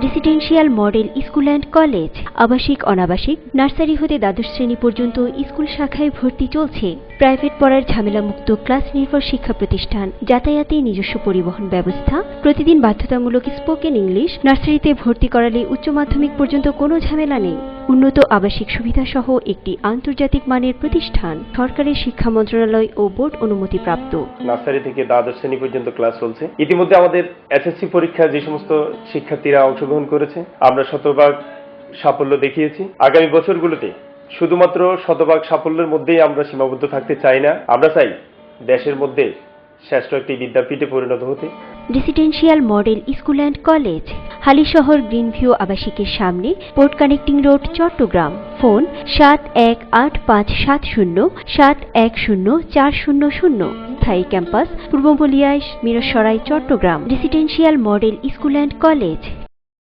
Residential model school and college আবাসিক অনাবাসিক nursery হতে দ্বাদশ শ্রেণী পর্যন্ত স্কুল শাখায় ভর্তি চলছে। প্রাইভেট পড়ার ঝামেলামুক্ত ক্লাস নির্ভর শিক্ষা প্রতিষ্ঠান, যাতায়াতে নিজস্ব পরিবহন ব্যবস্থা, প্রতিদিন বাধ্যতামূলক স্পোকেন ইংলিশ, নার্সারিতে ভর্তি করালে উচ্চ মাধ্যমিক পর্যন্ত কোনো ঝামেলা নেই। উন্নত আবাসিক সুবিধা সহ একটি আন্তর্জাতিক মানের প্রতিষ্ঠান, সরকারের শিক্ষা মন্ত্রণালয় ও বোর্ড অনুমতিপ্রাপ্ত। নার্সারি থেকে দ্বাদশ শ্রেণী পর্যন্ত ক্লাস চলছে। ইতিমধ্যে আমাদের এসএসসি পরীক্ষায় যে সমস্ত শিক্ষার্থীরা অংশগ্রহণ করেছে, আমরা শতভাগ সাফল্য দেখিয়েছি। আগামী বছরগুলোতে শুধুমাত্র শতভাগ সাফল্যের মধ্যেই আমরা সীমাবদ্ধ থাকতে চাই না। আমরা চাই দেশের মধ্যে শ্রেষ্ঠ একটি বিদ্যাপীঠে পরিণত হতে। Residential model school and college, Halishahar Greenview আবাসিকের সামনে, port connecting road, Chittagong. Phone 718570710400। স্থায়ী ক্যাম্পাস পূর্ব বলিয়ায়, Mirsarai, Chittagong. Residential model school and college.